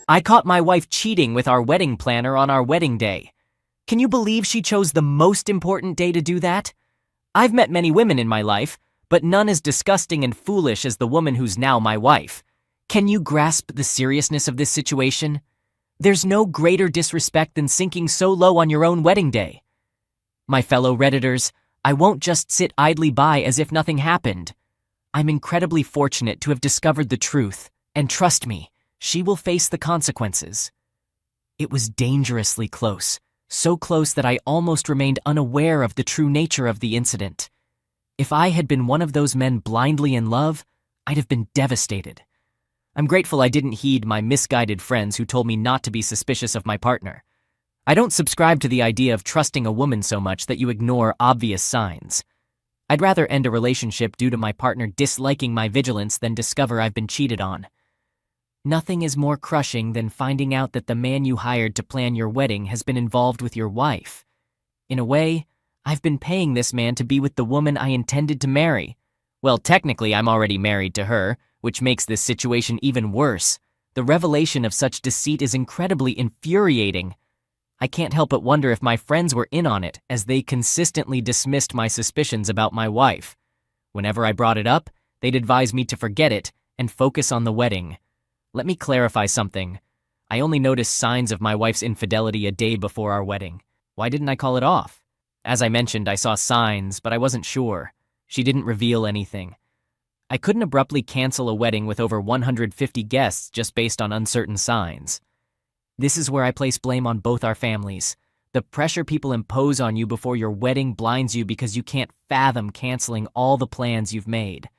I caught my wife cheating with our wedding planner on our wedding day. Can you believe she chose the most important day to do that? I've met many women in my life, but none as disgusting and foolish as the woman who's now my wife. Can you grasp the seriousness of this situation? There's no greater disrespect than sinking so low on your own wedding day. My fellow Redditors, I won't just sit idly by as if nothing happened. I'm incredibly fortunate to have discovered the truth, and trust me, she will face the consequences. It was dangerously close, so close that I almost remained unaware of the true nature of the incident. If I had been one of those men blindly in love, I'd have been devastated. I'm grateful I didn't heed my misguided friends who told me not to be suspicious of my partner. I don't subscribe to the idea of trusting a woman so much that you ignore obvious signs. I'd rather end a relationship due to my partner disliking my vigilance than discover I've been cheated on. Nothing is more crushing than finding out that the man you hired to plan your wedding has been involved with your wife. In a way, I've been paying this man to be with the woman I intended to marry. Well, technically, I'm already married to her, which makes this situation even worse. The revelation of such deceit is incredibly infuriating. I can't help but wonder if my friends were in on it, as they consistently dismissed my suspicions about my wife. Whenever I brought it up, they'd advise me to forget it and focus on the wedding. Let me clarify something. I only noticed signs of my wife's infidelity a day before our wedding. Why didn't I call it off? As I mentioned, I saw signs, but I wasn't sure. She didn't reveal anything. I couldn't abruptly cancel a wedding with over 150 guests just based on uncertain signs. This is where I place blame on both our families. The pressure people impose on you before your wedding blinds you because you can't fathom canceling all the plans you've made.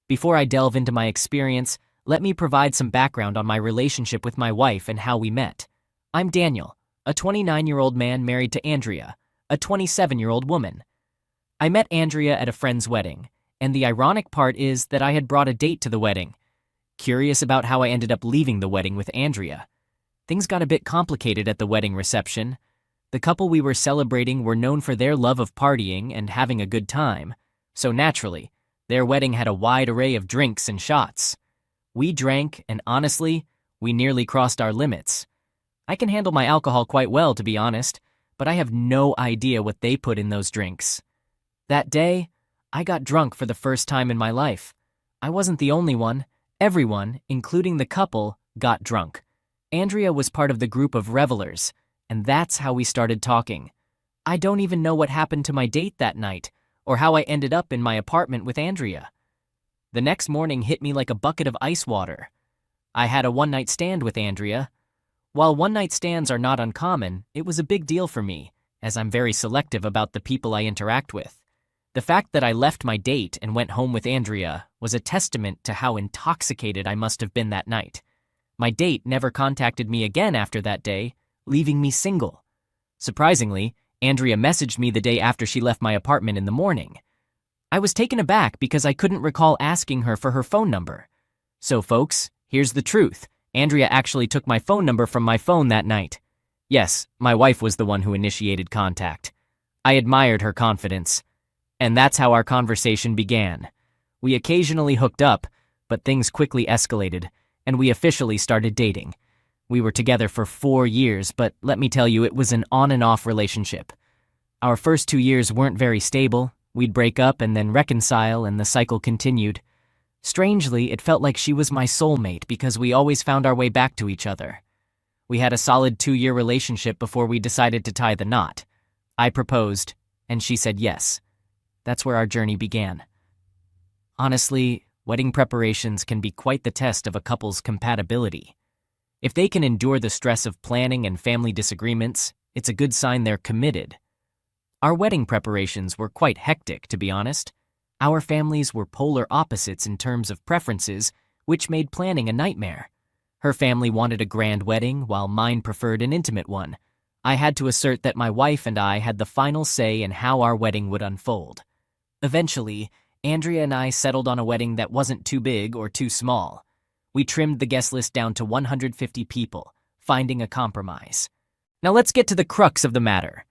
Before I delve into my experience, let me provide some background on my relationship with my wife and how we met. I'm Daniel, a 29-year-old man married to Andrea, a 27-year-old woman. I met Andrea at a friend's wedding, and the ironic part is that I had brought a date to the wedding. Curious about how I ended up leaving the wedding with Andrea. Things got a bit complicated at the wedding reception. The couple we were celebrating were known for their love of partying and having a good time, so naturally, their wedding had a wide array of drinks and shots. We drank, and honestly, we nearly crossed our limits. I can handle my alcohol quite well, to be honest, but I have no idea what they put in those drinks. That day, I got drunk for the first time in my life. I wasn't the only one. Everyone, including the couple, got drunk. Andrea was part of the group of revelers, and that's how we started talking. I don't even know what happened to my date that night, or how I ended up in my apartment with Andrea. The next morning hit me like a bucket of ice water. I had a one-night stand with Andrea. While one-night stands are not uncommon, it was a big deal for me, as I'm very selective about the people I interact with. The fact that I left my date and went home with Andrea was a testament to how intoxicated I must have been that night. My date never contacted me again after that day, leaving me single. Surprisingly, Andrea messaged me the day after she left my apartment in the morning. I was taken aback because I couldn't recall asking her for her phone number. So folks, here's the truth. Andrea actually took my phone number from my phone that night. Yes, my wife was the one who initiated contact. I admired her confidence. And that's how our conversation began. We occasionally hooked up, but things quickly escalated, and we officially started dating. We were together for 4 years, but let me tell you, it was an on and off relationship. Our first 2 years weren't very stable. We'd break up and then reconcile, and the cycle continued. Strangely, it felt like she was my soulmate because we always found our way back to each other. We had a solid 2-year relationship before we decided to tie the knot. I proposed, and she said yes. That's where our journey began. Honestly, wedding preparations can be quite the test of a couple's compatibility. If they can endure the stress of planning and family disagreements, it's a good sign they're committed. Our wedding preparations were quite hectic, to be honest. Our families were polar opposites in terms of preferences, which made planning a nightmare. Her family wanted a grand wedding, while mine preferred an intimate one. I had to assert that my wife and I had the final say in how our wedding would unfold. Eventually, Andrea and I settled on a wedding that wasn't too big or too small. We trimmed the guest list down to 150 people, finding a compromise. Now let's get to the crux of the matter.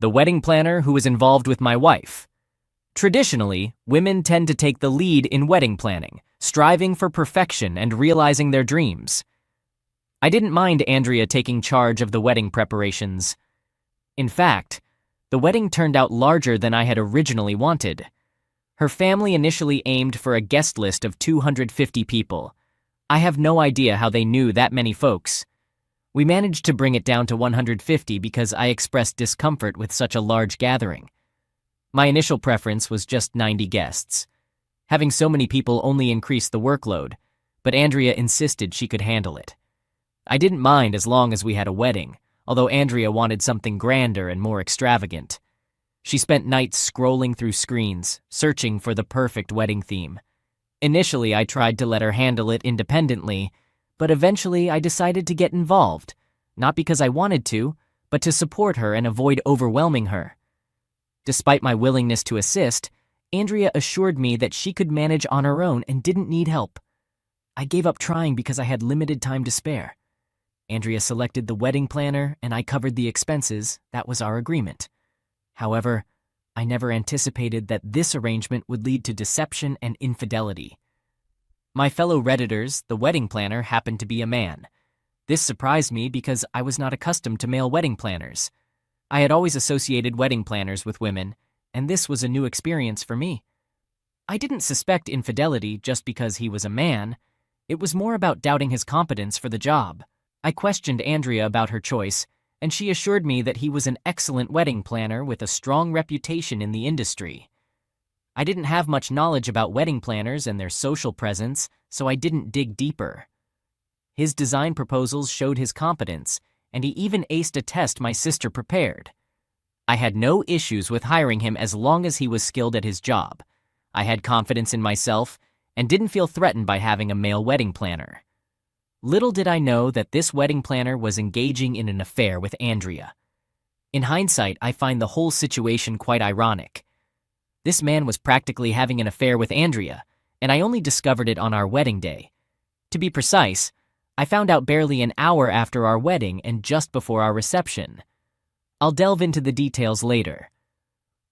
The wedding planner who was involved with my wife. Traditionally, women tend to take the lead in wedding planning, striving for perfection and realizing their dreams. I didn't mind Andrea taking charge of the wedding preparations. In fact, the wedding turned out larger than I had originally wanted. Her family initially aimed for a guest list of 250 people. I have no idea how they knew that many folks. We managed to bring it down to 150 because I expressed discomfort with such a large gathering. My initial preference was just 90 guests. Having so many people only increased the workload, but Andrea insisted she could handle it. I didn't mind as long as we had a wedding, although Andrea wanted something grander and more extravagant. She spent nights scrolling through screens, searching for the perfect wedding theme. Initially, I tried to let her handle it independently, but eventually I decided to get involved, not because I wanted to, but to support her and avoid overwhelming her. Despite my willingness to assist, Andrea assured me that she could manage on her own and didn't need help. I gave up trying because I had limited time to spare. Andrea selected the wedding planner and I covered the expenses. That was our agreement. However, I never anticipated that this arrangement would lead to deception and infidelity. My fellow Redditors, the wedding planner, happened to be a man. This surprised me because I was not accustomed to male wedding planners. I had always associated wedding planners with women, and this was a new experience for me. I didn't suspect infidelity just because he was a man. It was more about doubting his competence for the job. I questioned Andrea about her choice, and she assured me that he was an excellent wedding planner with a strong reputation in the industry. I didn't have much knowledge about wedding planners and their social presence, so I didn't dig deeper. His design proposals showed his competence, and he even aced a test my sister prepared. I had no issues with hiring him as long as he was skilled at his job. I had confidence in myself and didn't feel threatened by having a male wedding planner. Little did I know that this wedding planner was engaging in an affair with Andrea. In hindsight, I find the whole situation quite ironic. This man was practically having an affair with Andrea, and I only discovered it on our wedding day. To be precise, I found out barely an hour after our wedding and just before our reception. I'll delve into the details later.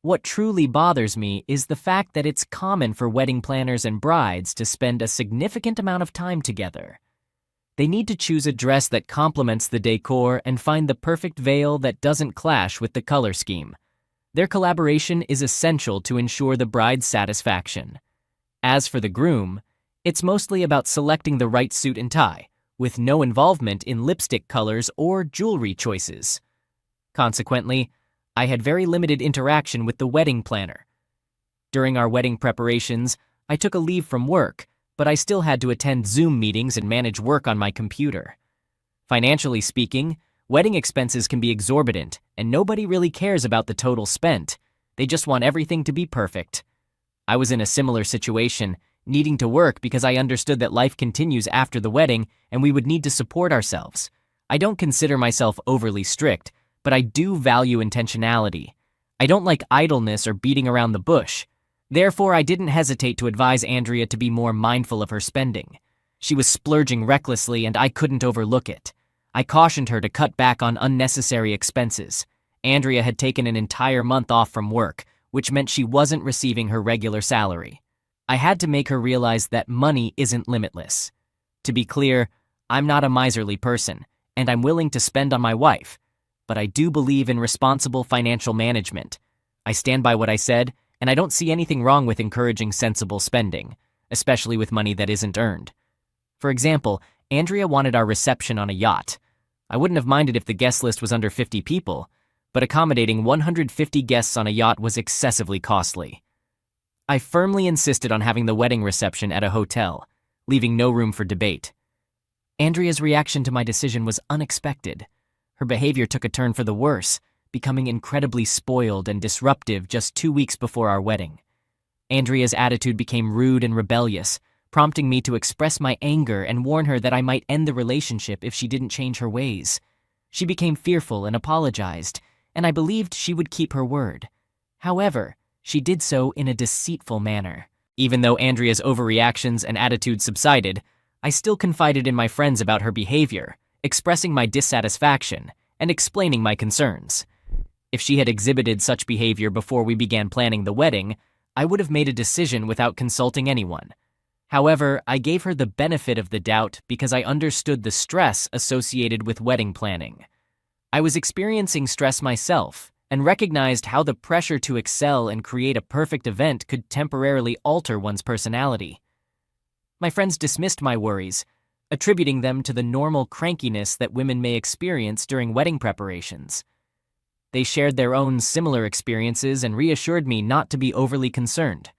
What truly bothers me is the fact that it's common for wedding planners and brides to spend a significant amount of time together. They need to choose a dress that complements the decor and find the perfect veil that doesn't clash with the color scheme. Their collaboration is essential to ensure the bride's satisfaction. As for the groom, it's mostly about selecting the right suit and tie, with no involvement in lipstick colors or jewelry choices. Consequently, I had very limited interaction with the wedding planner. During our wedding preparations, I took a leave from work, but I still had to attend Zoom meetings and manage work on my computer. Financially speaking, wedding expenses can be exorbitant, and nobody really cares about the total spent. They just want everything to be perfect. I was in a similar situation, needing to work because I understood that life continues after the wedding and we would need to support ourselves. I don't consider myself overly strict, but I do value intentionality. I don't like idleness or beating around the bush. Therefore, I didn't hesitate to advise Andrea to be more mindful of her spending. She was splurging recklessly and I couldn't overlook it. I cautioned her to cut back on unnecessary expenses. Andrea had taken an entire month off from work, which meant she wasn't receiving her regular salary. I had to make her realize that money isn't limitless. To be clear, I'm not a miserly person, and I'm willing to spend on my wife, but I do believe in responsible financial management. I stand by what I said, and I don't see anything wrong with encouraging sensible spending, especially with money that isn't earned. For example, Andrea wanted our reception on a yacht. I wouldn't have minded if the guest list was under 50 people, but accommodating 150 guests on a yacht was excessively costly. I firmly insisted on having the wedding reception at a hotel, leaving no room for debate. Andrea's reaction to my decision was unexpected. Her behavior took a turn for the worse, becoming incredibly spoiled and disruptive just 2 weeks before our wedding. Andrea's attitude became rude and rebellious, prompting me to express my anger and warn her that I might end the relationship if she didn't change her ways. She became fearful and apologized, and I believed she would keep her word. However, she did so in a deceitful manner. Even though Andrea's overreactions and attitude subsided, I still confided in my friends about her behavior, expressing my dissatisfaction and explaining my concerns. If she had exhibited such behavior before we began planning the wedding, I would have made a decision without consulting anyone. However, I gave her the benefit of the doubt because I understood the stress associated with wedding planning. I was experiencing stress myself and recognized how the pressure to excel and create a perfect event could temporarily alter one's personality. My friends dismissed my worries, attributing them to the normal crankiness that women may experience during wedding preparations. They shared their own similar experiences and reassured me not to be overly concerned.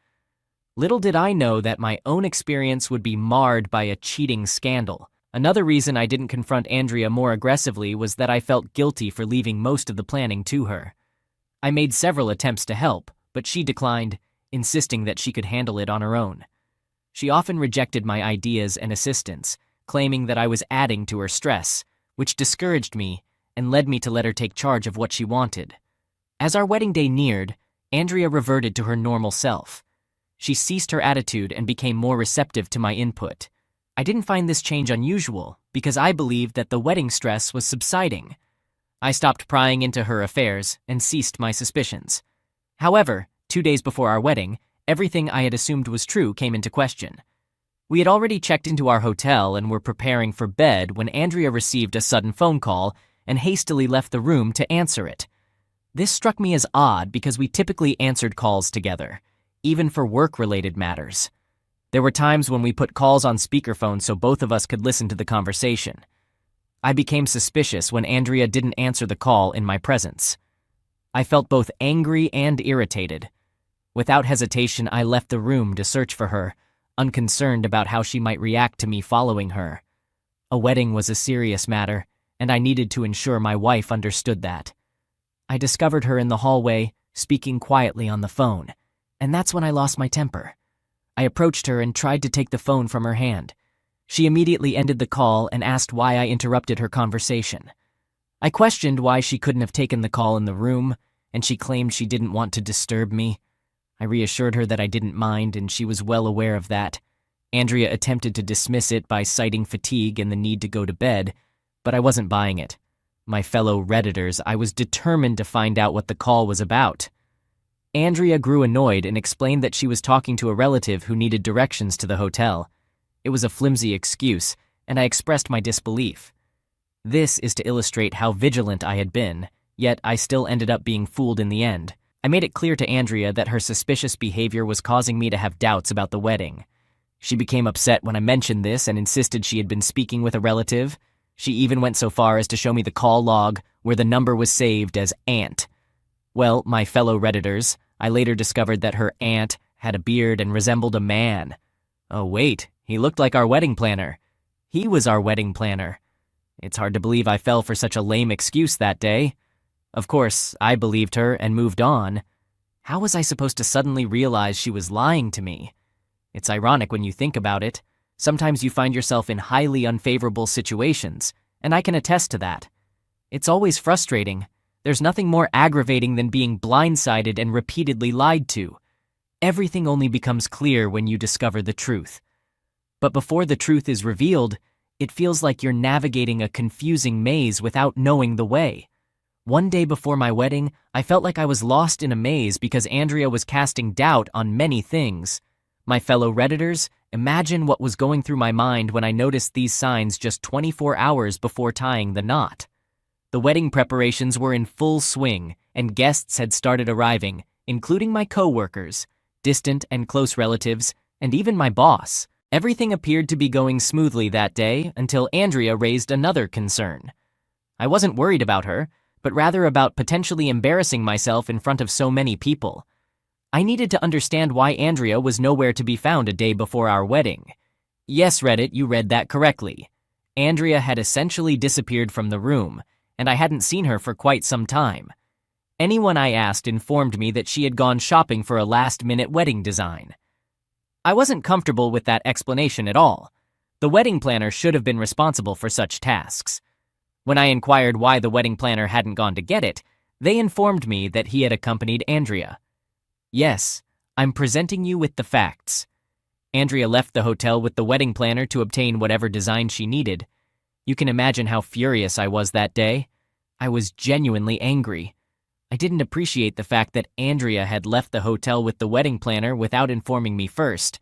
Little did I know that my own experience would be marred by a cheating scandal. Another reason I didn't confront Andrea more aggressively was that I felt guilty for leaving most of the planning to her. I made several attempts to help, but she declined, insisting that she could handle it on her own. She often rejected my ideas and assistance, claiming that I was adding to her stress, which discouraged me and led me to let her take charge of what she wanted. As our wedding day neared, Andrea reverted to her normal self. She ceased her attitude and became more receptive to my input. I didn't find this change unusual because I believed that the wedding stress was subsiding. I stopped prying into her affairs and ceased my suspicions. However, 2 days before our wedding, everything I had assumed was true came into question. We had already checked into our hotel and were preparing for bed when Andrea received a sudden phone call and hastily left the room to answer it. This struck me as odd because we typically answered calls together, even for work-related matters. There were times when we put calls on speakerphone so both of us could listen to the conversation. I became suspicious when Andrea didn't answer the call in my presence. I felt both angry and irritated. Without hesitation, I left the room to search for her, unconcerned about how she might react to me following her. A wedding was a serious matter, and I needed to ensure my wife understood that. I discovered her in the hallway, speaking quietly on the phone, and that's when I lost my temper. I approached her and tried to take the phone from her hand. She immediately ended the call and asked why I interrupted her conversation. I questioned why she couldn't have taken the call in the room, and she claimed she didn't want to disturb me. I reassured her that I didn't mind, and she was well aware of that. Andrea attempted to dismiss it by citing fatigue and the need to go to bed, but I wasn't buying it. My fellow Redditors, I was determined to find out what the call was about. Andrea grew annoyed and explained that she was talking to a relative who needed directions to the hotel. It was a flimsy excuse, and I expressed my disbelief. This is to illustrate how vigilant I had been, yet I still ended up being fooled in the end. I made it clear to Andrea that her suspicious behavior was causing me to have doubts about the wedding. She became upset when I mentioned this and insisted she had been speaking with a relative. She even went so far as to show me the call log, where the number was saved as aunt. Well, my fellow Redditors, I later discovered that her aunt had a beard and resembled a man. Oh wait, he looked like our wedding planner. He was our wedding planner. It's hard to believe I fell for such a lame excuse that day. Of course, I believed her and moved on. How was I supposed to suddenly realize she was lying to me? It's ironic when you think about it. Sometimes you find yourself in highly unfavorable situations, and I can attest to that. It's always frustrating. There's nothing more aggravating than being blindsided and repeatedly lied to. Everything only becomes clear when you discover the truth. But before the truth is revealed, it feels like you're navigating a confusing maze without knowing the way. One day before my wedding, I felt like I was lost in a maze because Andrea was casting doubt on many things. My fellow Redditors, imagine what was going through my mind when I noticed these signs just 24 hours before tying the knot. The wedding preparations were in full swing, and guests had started arriving, including my co-workers, distant and close relatives, and even my boss. Everything appeared to be going smoothly that day until Andrea raised another concern. I wasn't worried about her, but rather about potentially embarrassing myself in front of so many people. I needed to understand why Andrea was nowhere to be found a day before our wedding. Yes, Reddit, you read that correctly. Andrea had essentially disappeared from the room, and I hadn't seen her for quite some time. Anyone I asked informed me that she had gone shopping for a last-minute wedding design. I wasn't comfortable with that explanation at all. The wedding planner should have been responsible for such tasks. When I inquired why the wedding planner hadn't gone to get it, they informed me that he had accompanied Andrea. Yes, I'm presenting you with the facts. Andrea left the hotel with the wedding planner to obtain whatever design she needed. You can imagine how furious I was that day. I was genuinely angry. I didn't appreciate the fact that Andrea had left the hotel with the wedding planner without informing me first.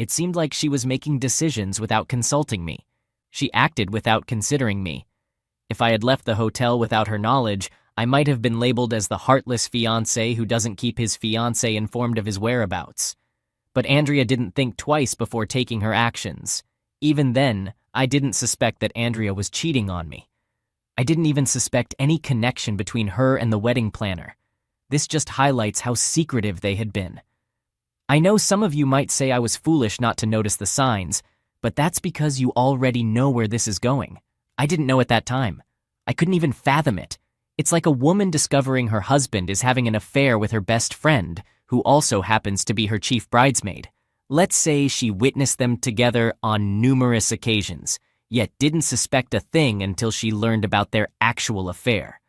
It seemed like she was making decisions without consulting me. She acted without considering me. If I had left the hotel without her knowledge, I might have been labeled as the heartless fiancé who doesn't keep his fiancée informed of his whereabouts. But Andrea didn't think twice before taking her actions. Even then, I didn't suspect that Andrea was cheating on me. I didn't even suspect any connection between her and the wedding planner. This just highlights how secretive they had been. I know some of you might say I was foolish not to notice the signs, but that's because you already know where this is going. I didn't know at that time. I couldn't even fathom it. It's like a woman discovering her husband is having an affair with her best friend, who also happens to be her chief bridesmaid. Let's say she witnessed them together on numerous occasions, yet didn't suspect a thing until she learned about their actual affair.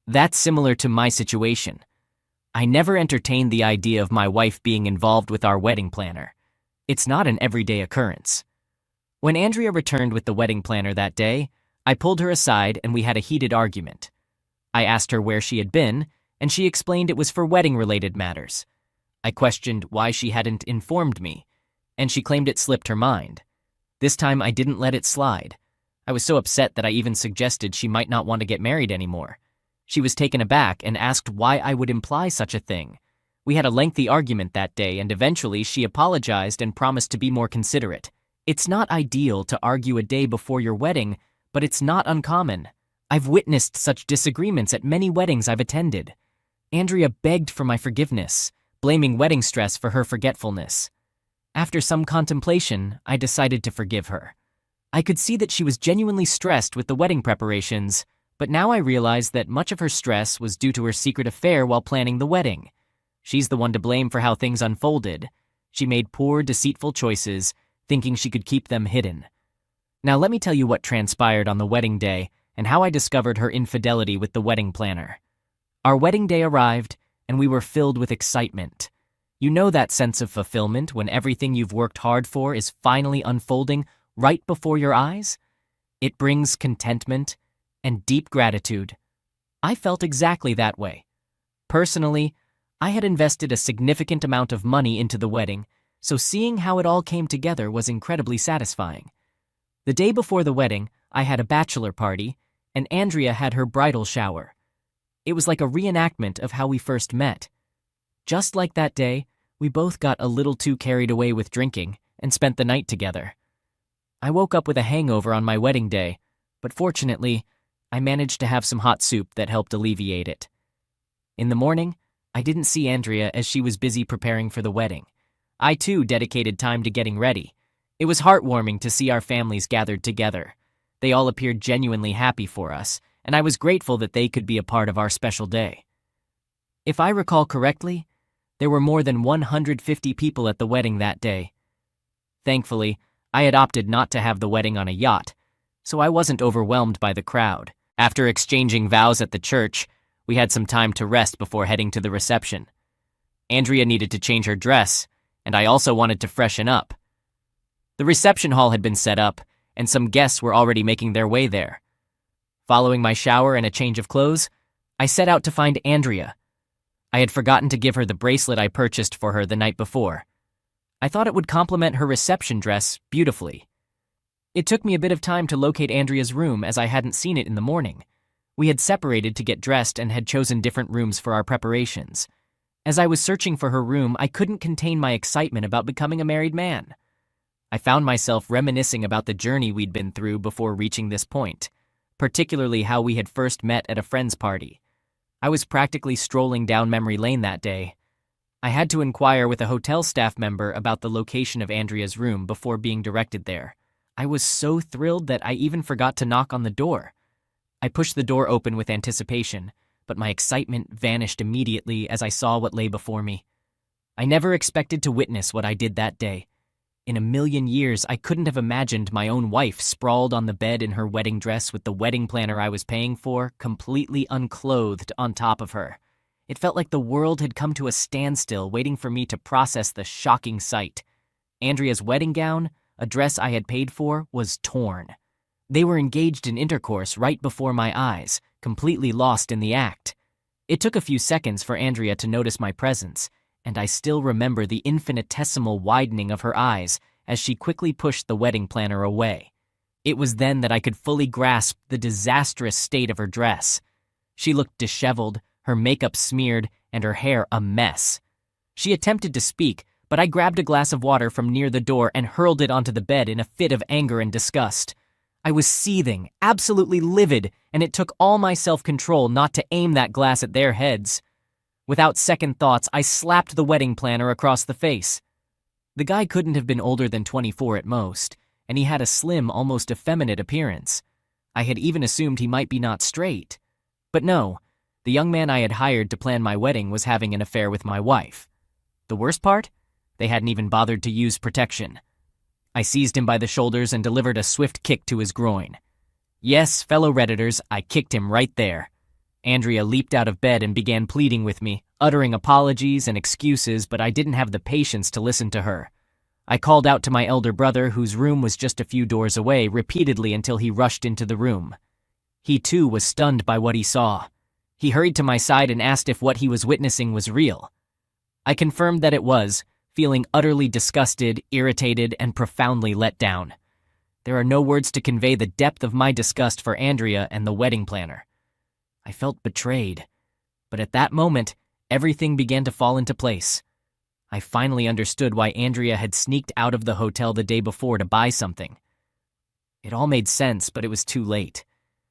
That's similar to my situation. I never entertained the idea of my wife being involved with our wedding planner. It's not an everyday occurrence. When Andrea returned with the wedding planner that day, I pulled her aside and we had a heated argument. I asked her where she had been, and she explained it was for wedding-related matters. I questioned why she hadn't informed me, and she claimed it slipped her mind. This time I didn't let it slide. I was so upset that I even suggested she might not want to get married anymore. She was taken aback and asked why I would imply such a thing. We had a lengthy argument that day, and eventually she apologized and promised to be more considerate. It's not ideal to argue a day before your wedding, but it's not uncommon. I've witnessed such disagreements at many weddings I've attended. Andrea begged for my forgiveness, blaming wedding stress for her forgetfulness. After some contemplation, I decided to forgive her. I could see that she was genuinely stressed with the wedding preparations, but now I realized that much of her stress was due to her secret affair while planning the wedding. She's the one to blame for how things unfolded. She made poor, deceitful choices, thinking she could keep them hidden. Now let me tell you what transpired on the wedding day and how I discovered her infidelity with the wedding planner. Our wedding day arrived, and we were filled with excitement. You know that sense of fulfillment when everything you've worked hard for is finally unfolding right before your eyes? It brings contentment and deep gratitude. I felt exactly that way. Personally, I had invested a significant amount of money into the wedding, so seeing how it all came together was incredibly satisfying. The day before the wedding, I had a bachelor party, and Andrea had her bridal shower. It was like a reenactment of how we first met. Just like that day, we both got a little too carried away with drinking and spent the night together. I woke up with a hangover on my wedding day, but fortunately, I managed to have some hot soup that helped alleviate it. In the morning, I didn't see Andrea as she was busy preparing for the wedding. I too dedicated time to getting ready. It was heartwarming to see our families gathered together. They all appeared genuinely happy for us, and I was grateful that they could be a part of our special day. If I recall correctly, there were more than 150 people at the wedding that day. Thankfully, I had opted not to have the wedding on a yacht, so I wasn't overwhelmed by the crowd. After exchanging vows at the church, we had some time to rest before heading to the reception. Andrea needed to change her dress, and I also wanted to freshen up. The reception hall had been set up, and some guests were already making their way there. Following my shower and a change of clothes, I set out to find Andrea. I had forgotten to give her the bracelet I purchased for her the night before. I thought it would complement her reception dress beautifully. It took me a bit of time to locate Andrea's room as I hadn't seen it in the morning. We had separated to get dressed and had chosen different rooms for our preparations. As I was searching for her room, I couldn't contain my excitement about becoming a married man. I found myself reminiscing about the journey we'd been through before reaching this point, particularly how we had first met at a friend's party. I was practically strolling down memory lane that day. I had to inquire with a hotel staff member about the location of Andrea's room before being directed there. I was so thrilled that I even forgot to knock on the door. I pushed the door open with anticipation, but my excitement vanished immediately as I saw what lay before me. I never expected to witness what I did that day. In a million years, I couldn't have imagined my own wife sprawled on the bed in her wedding dress with the wedding planner I was paying for completely unclothed on top of her. It felt like the world had come to a standstill waiting for me to process the shocking sight. Andrea's wedding gown, a dress I had paid for, was torn. They were engaged in intercourse right before my eyes, completely lost in the act. It took a few seconds for Andrea to notice my presence, and I still remember the infinitesimal widening of her eyes as she quickly pushed the wedding planner away. It was then that I could fully grasp the disastrous state of her dress. She looked disheveled, her makeup smeared, and her hair a mess. She attempted to speak, but I grabbed a glass of water from near the door and hurled it onto the bed in a fit of anger and disgust. I was seething, absolutely livid, and it took all my self-control not to aim that glass at their heads. Without second thoughts, I slapped the wedding planner across the face. The guy couldn't have been older than 24 at most, and he had a slim, almost effeminate appearance. I had even assumed he might be not straight. But no, the young man I had hired to plan my wedding was having an affair with my wife. The worst part? They hadn't even bothered to use protection. I seized him by the shoulders and delivered a swift kick to his groin. Yes, fellow Redditors, I kicked him right there. Andrea leaped out of bed and began pleading with me, uttering apologies and excuses, but I didn't have the patience to listen to her. I called out to my elder brother, whose room was just a few doors away, repeatedly until he rushed into the room. He too was stunned by what he saw. He hurried to my side and asked if what he was witnessing was real. I confirmed that it was, feeling utterly disgusted, irritated, and profoundly let down. There are no words to convey the depth of my disgust for Andrea and the wedding planner. I felt betrayed, but at that moment, everything began to fall into place. I finally understood why Andrea had sneaked out of the hotel the day before to buy something. It all made sense, but it was too late.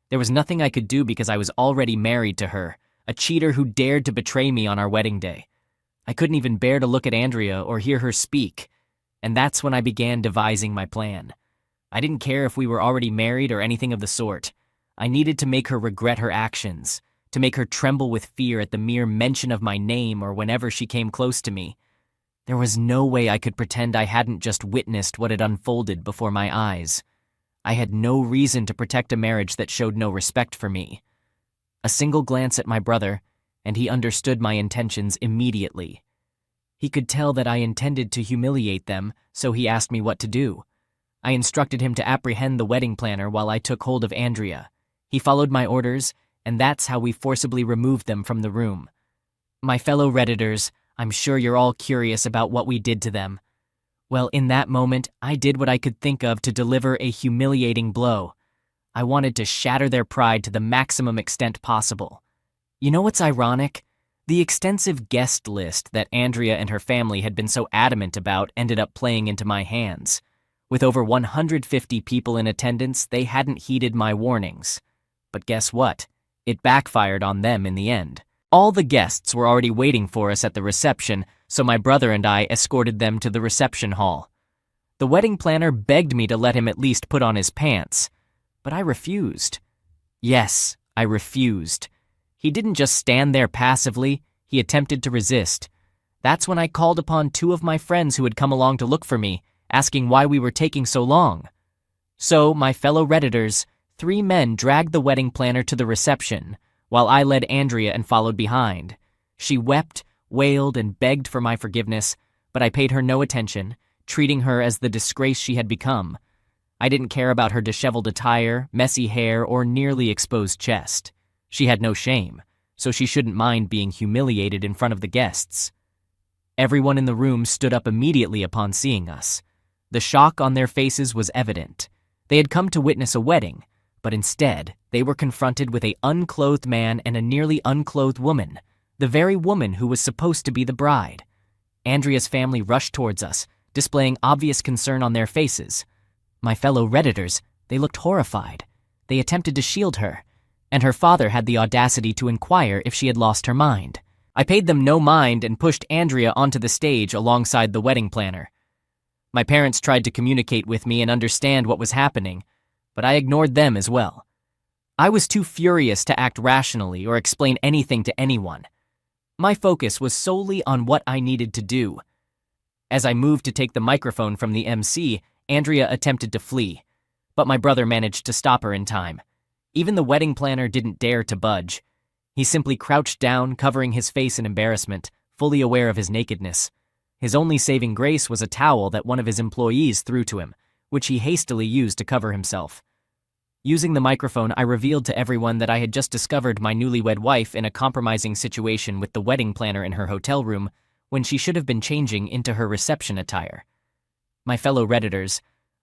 There was nothing I could do because I was already married to her, a cheater who dared to betray me on our wedding day. I couldn't even bear to look at Andrea or hear her speak, and that's when I began devising my plan. I didn't care if we were already married or anything of the sort. I needed to make her regret her actions, to make her tremble with fear at the mere mention of my name or whenever she came close to me. There was no way I could pretend I hadn't just witnessed what had unfolded before my eyes. I had no reason to protect a marriage that showed no respect for me. A single glance at my brother, and he understood my intentions immediately. He could tell that I intended to humiliate them, so he asked me what to do. I instructed him to apprehend the wedding planner while I took hold of Andrea. He followed my orders, and that's how we forcibly removed them from the room. My fellow Redditors, I'm sure you're all curious about what we did to them. Well, in that moment, I did what I could think of to deliver a humiliating blow. I wanted to shatter their pride to the maximum extent possible. You know what's ironic? The extensive guest list that Andrea and her family had been so adamant about ended up playing into my hands. With over 150 people in attendance, they hadn't heeded my warnings. But guess what? It backfired on them in the end. All the guests were already waiting for us at the reception, so my brother and I escorted them to the reception hall. The wedding planner begged me to let him at least put on his pants, but I refused. Yes, I refused. He didn't just stand there passively, he attempted to resist. That's when I called upon two of my friends who had come along to look for me, asking why we were taking so long. So, my fellow Redditors, 3 men dragged the wedding planner to the reception, while I led Andrea and followed behind. She wept, wailed, and begged for my forgiveness, but I paid her no attention, treating her as the disgrace she had become. I didn't care about her disheveled attire, messy hair, or nearly exposed chest. She had no shame, so she shouldn't mind being humiliated in front of the guests. Everyone in the room stood up immediately upon seeing us. The shock on their faces was evident. They had come to witness a wedding, but instead, they were confronted with an unclothed man and a nearly unclothed woman, the very woman who was supposed to be the bride. Andrea's family rushed towards us, displaying obvious concern on their faces. My fellow Redditors, they looked horrified. They attempted to shield her, and her father had the audacity to inquire if she had lost her mind. I paid them no mind and pushed Andrea onto the stage alongside the wedding planner. My parents tried to communicate with me and understand what was happening, but I ignored them as well. I was too furious to act rationally or explain anything to anyone. My focus was solely on what I needed to do. As I moved to take the microphone from the MC, Andrea attempted to flee, but my brother managed to stop her in time. Even the wedding planner didn't dare to budge. He simply crouched down, covering his face in embarrassment, fully aware of his nakedness. His only saving grace was a towel that one of his employees threw to him, which he hastily used to cover himself. Using the microphone, I revealed to everyone that I had just discovered my newlywed wife in a compromising situation with the wedding planner in her hotel room, when she should have been changing into her reception attire. My fellow Redditors,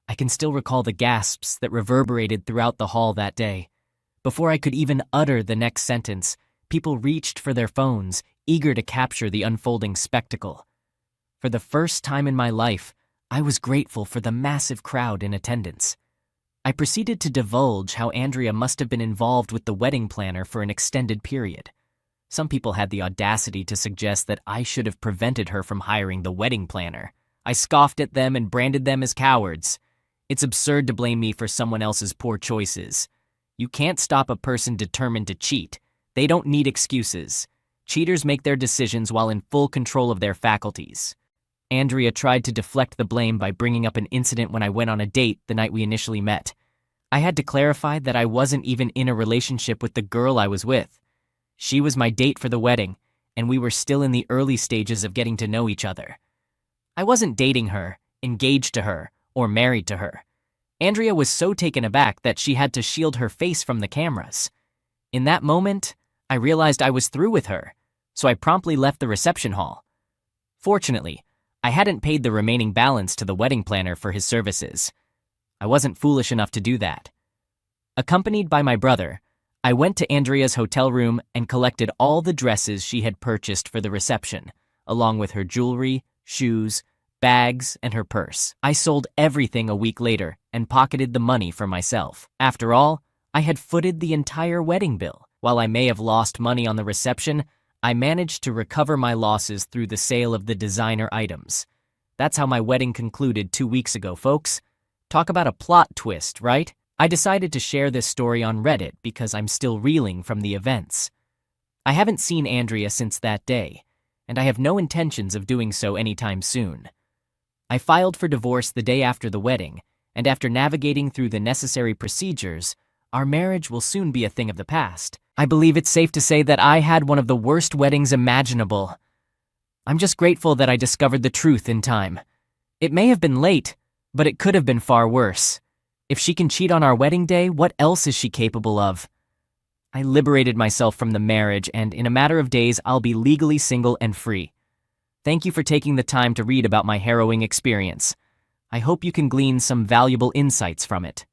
I can still recall the gasps that reverberated throughout the hall that day. Before I could even utter the next sentence, people reached for their phones, eager to capture the unfolding spectacle. For the first time in my life, I was grateful for the massive crowd in attendance. I proceeded to divulge how Andrea must have been involved with the wedding planner for an extended period. Some people had the audacity to suggest that I should have prevented her from hiring the wedding planner. I scoffed at them and branded them as cowards. It's absurd to blame me for someone else's poor choices. You can't stop a person determined to cheat. They don't need excuses. Cheaters make their decisions while in full control of their faculties. Andrea tried to deflect the blame by bringing up an incident when I went on a date the night we initially met. I had to clarify that I wasn't even in a relationship with the girl I was with. She was my date for the wedding, and we were still in the early stages of getting to know each other. I wasn't dating her, engaged to her, or married to her. Andrea was so taken aback that she had to shield her face from the cameras. In that moment, I realized I was through with her, so I promptly left the reception hall. Fortunately, I hadn't paid the remaining balance to the wedding planner for his services. I wasn't foolish enough to do that. Accompanied by my brother, I went to Andrea's hotel room and collected all the dresses she had purchased for the reception, along with her jewelry, shoes, bags, and her purse. I sold everything a week later and pocketed the money for myself. After all, I had footed the entire wedding bill. While I may have lost money on the reception, I managed to recover my losses through the sale of the designer items. That's how my wedding concluded 2 weeks ago, folks. Talk about a plot twist, right? I decided to share this story on Reddit because I'm still reeling from the events. I haven't seen Andrea since that day, and I have no intentions of doing so anytime soon. I filed for divorce the day after the wedding, and after navigating through the necessary procedures, our marriage will soon be a thing of the past. I believe it's safe to say that I had one of the worst weddings imaginable. I'm just grateful that I discovered the truth in time. It may have been late, but it could have been far worse. If she can cheat on our wedding day, what else is she capable of? I liberated myself from the marriage, and in a matter of days, I'll be legally single and free. Thank you for taking the time to read about my harrowing experience. I hope you can glean some valuable insights from it.